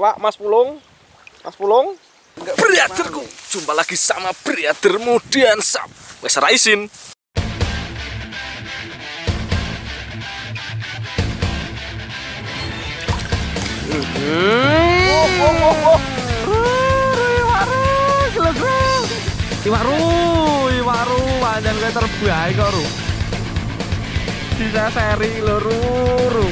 Pak Mas Pulung. Mas Pulung. Brotherku, jumpa lagi sama brother Mudian Sap. Wes ra isin. Iwaru, panjang gue terbaik kok, Ru. Bisa seri lho, Ru.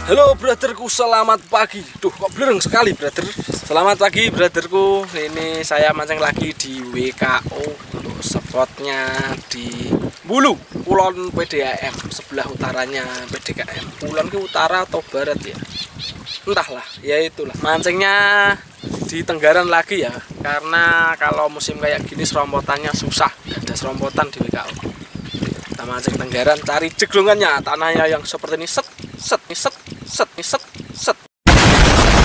Halo brotherku, selamat pagi. Duh, kok blureng sekali brother. Selamat pagi brotherku. Ini saya mancing lagi di WKO. Untuk spotnya di Bulu, Kulon PDAM, sebelah utaranya PDKM. Kulon ke utara atau barat ya? Entahlah, ya itulah. Mancingnya di Tenggaran lagi ya. Karena kalau musim kayak gini serompotannya susah. Gak ada serompotan di WKO. Kita mancing Tenggaran, cari jeglongannya. Tanahnya yang seperti ini, set.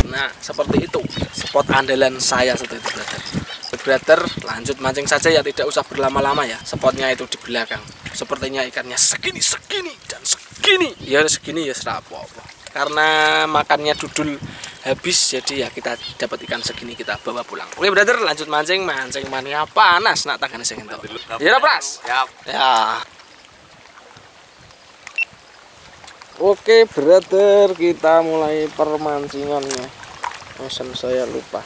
Nah, seperti itu spot andalan saya seperti itu brother. Lanjut mancing saja ya, tidak usah berlama-lama ya. Spotnya itu di belakang. Sepertinya ikannya segini dan segini. Ya segini ya serapo. Karena makannya dudul habis, jadi ya kita dapat ikan segini kita bawa pulang. Oke brother, lanjut mancing mania panas nak tangan sing entuk. Ya Pras. Ya. Oke brother, kita mulai permancingannya. Pesan saya lupa.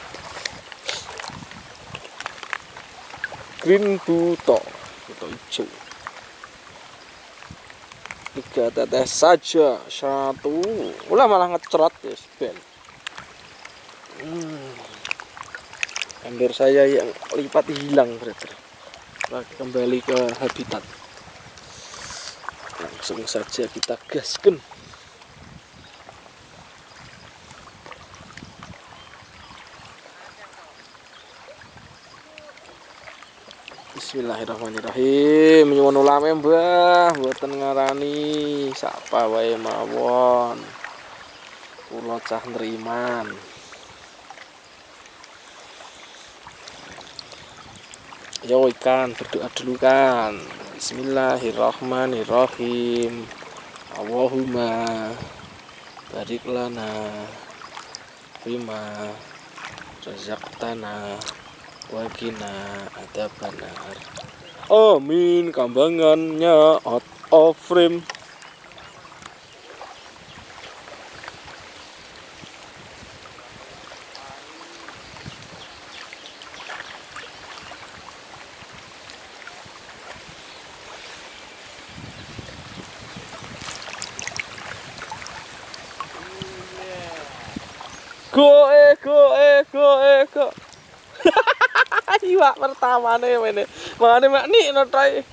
Green buto hijau. 3 tetes saja, 1. Ulah malah ngecrot ya, Ben. Ember saya yang lipat hilang brother. Kembali ke habitat. Langsung saja kita gaskan. Bismillahirrahmanirrahim. Nyuwun ulame Mbah, mboten ngarani sapa wae mawon. Kula cah nriman. Yo ikan, berdoa dulu kan. Bismillahirrahmanirrahim. Allahumma barik lana bima razaqtana wa qina adzabannar. Amin. Kambangannya out of frame. Go. Iwak pertamane mene. Mangane mak nik notoe.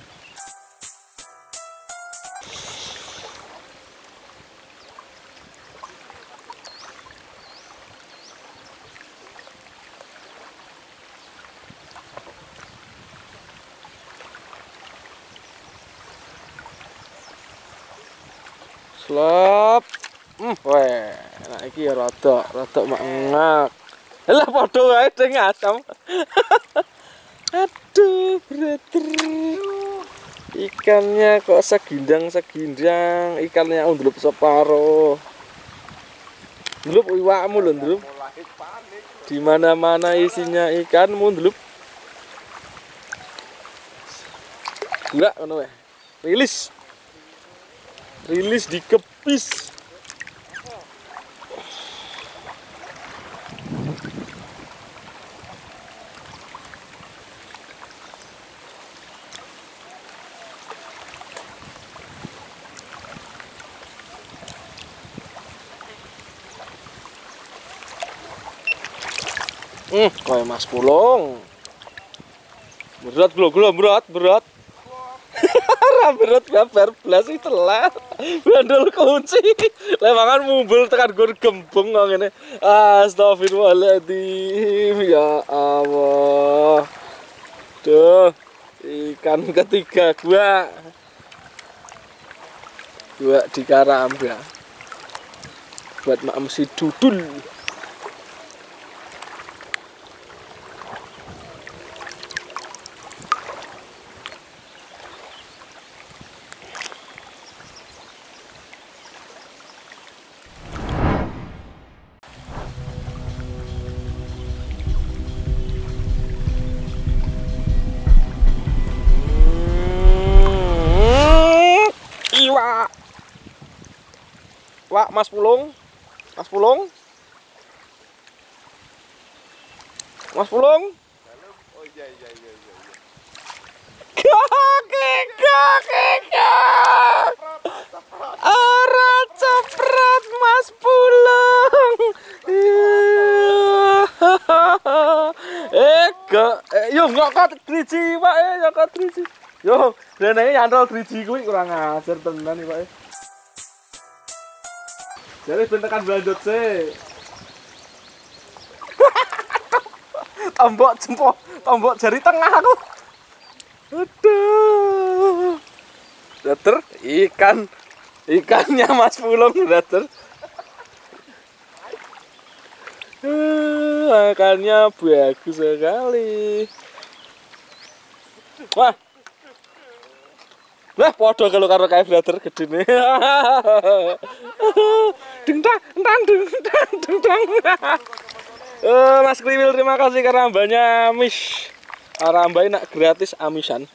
Slop. Weh, nah iki ya rada mak ngak. Lah padha wae ding asam. Aduh, brother. Ikannya kok segindang, ikannya undlup separo. Ndlup iwakmu lho, Ndlup. Di mana-mana isinya ikan mundlup. Enggak ngono wae. Rilis dikepis. Kowe Mas Pulung. Berat berat. Ora berat babar blas iki telat. Bandul kunci. Lemangan mumbul tekan gur gembeng kok ngene. Astagfirullahaladzim. Ya Allah. Duh. Ikan ketiga gua di Karamba. Buat mak mesti dudul. Wak Mas Pulung. Mas Pulung. Oh iya. Ora cepret Mas Pulung. Yo ngokot driji Pak, ngokot driji. Yo, rene nyantol driji kuwi kurang ajar tenan iki Pak. Jadi bentekan belanjut sih. Tombok jari tengah aku. Aduh. Dater ikannya Mas Pulung dater. Ikannya bagus sekali. Wah. Lah podo kalau karo kae brother gedene. Ding dang. Mas Kriwil terima kasih Karambanya Mish. Karambai nak gratis amisan.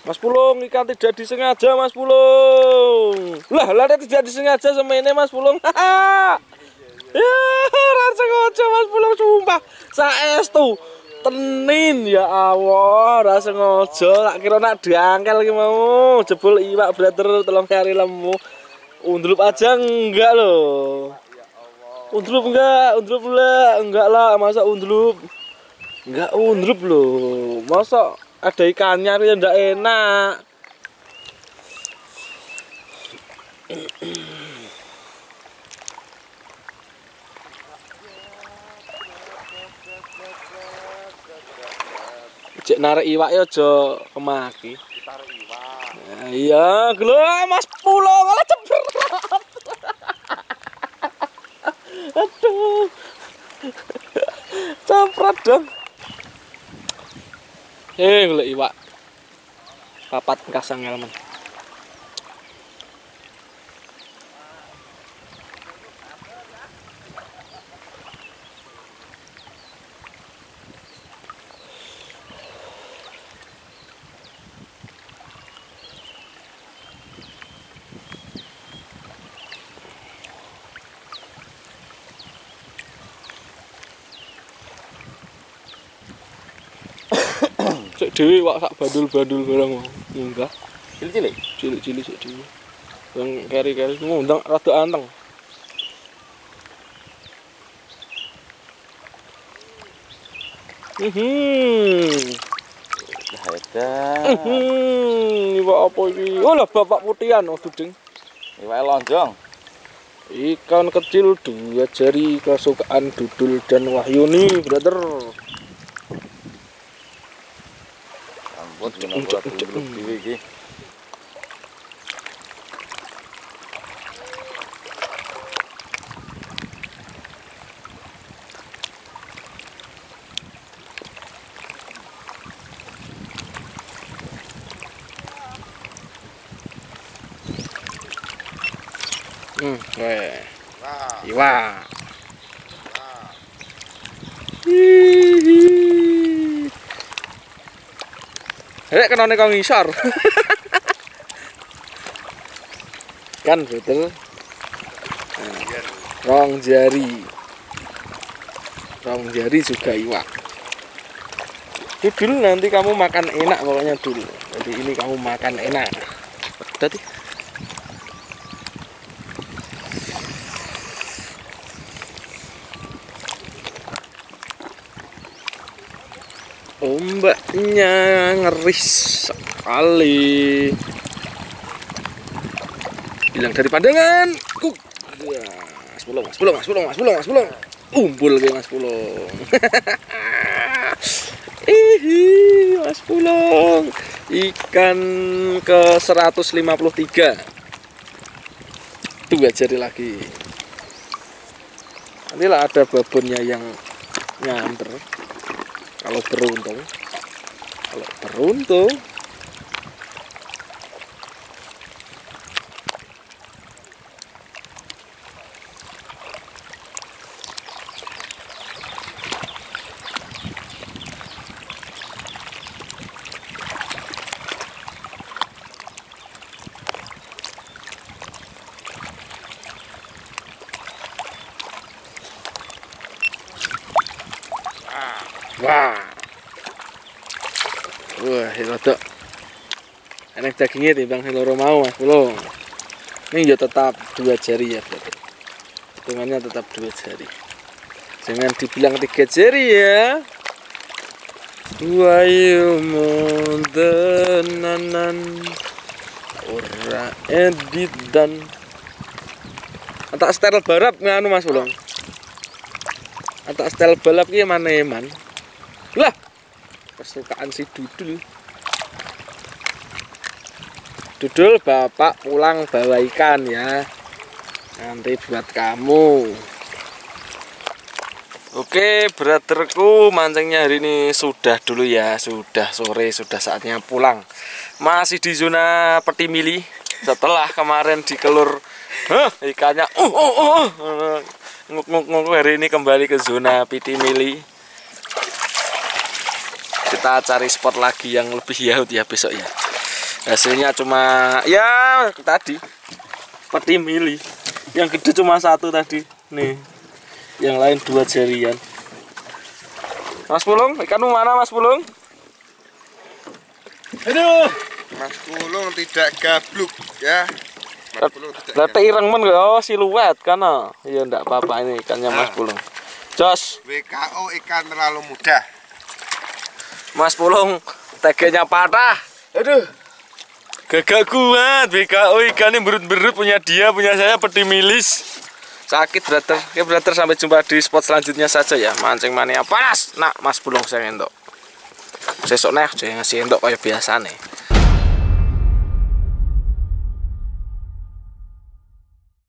Mas Pulung, ikan tidak disengaja Mas Pulung. Lah tidak disengaja semene Mas Pulung. Ya, rasa ngojo Mas Pulung sumpah. Saestu tenin ya Allah, rasa ngojo. Tak kira nak diangkel iki mau. Jebul iwak brother telung kari lemu. Undrup aja enggak loh. Undrup enggak lah, masa undrup. Enggak undrup loh. Masa ada ikannya tapi tidak enak. Cek narik iwak ya aja kemaki. Tarik iwak. Nah, iya, gelo Mas Pulung malah cepet. Aduh. Cepret dong. Golek iwak. Papat kasang elemen. Cek dhewe wak sak bandul-bandul barang munggah. Cilik-cilik sik dhewe. Yang keri-keri ngundang rada anteng. Iwak apa iki? Oh lah bapak putihan oh duding. Iwak lonjong. Ikan kecil 2 jari kesukaan Dudul dan Wahyuni, brother. Ampun, kenapa dulu dhewe iki. Iwak. Rek kenane kok ngisor. ikan brother. Rong jari juga iwak. Dul, nanti kamu makan enak pokoknya dulu. Jadi ini kamu makan enak. Tadi ombaknya ngeris sekali. Hilang dari pandangan. Kuk. Ya, Mas Pulung. Umbul ke Mas Pulung. Mas Pulung. Ikan ke 153. 2 jari lagi. Nantilah ada babonnya yang nyanter. Kalau beruntung. Wah, rodok enak dagingnya timbang loro mau Mas Pulung. Ini ya tetap 2 jari ya, berarti hitungannya tetap 2 jari. Jangan dibilang 3 jari ya. Wayu mondenanan ora edit dan tak setel balap nganu Mas Pulung. Atau setel balap ki maneman. Lah, kesukaan si Dudul. Dudul, bapak pulang bawa ikan ya. Nanti buat kamu. Oke, brotherku, mancingnya hari ini sudah dulu ya. Sudah sore, sudah saatnya pulang. Masih di zona peti mili. Setelah kemarin dikelur ikannya nguk hari ini kembali ke zona peti mili. Kita cari spot lagi yang lebih yaut ya besok ya. Hasilnya cuma ya tadi peti mili. Yang gede cuma 1 tadi. Nih. Yang lain 2 jarian. Mas Pulung, ikanmu mana Mas Pulung? Aduh, Mas Pulung tidak gabluk ya. Lete ireng men oh siluet kana. Ya ndak apa-apa ini ikannya Mas Pulung. Jos. WKO ikan terlalu mudah. Mas Pulung tegenya patah. Aduh. Gagak kuat WKO ikannya berut-berut punya dia, punya saya peti milis. Sakit brother. Oke brother, sampai jumpa di spot selanjutnya saja ya. Mancing mania panas. Nak Mas Pulung saya entok. Sesuk nek aja ngasih entok kayak biasa nih.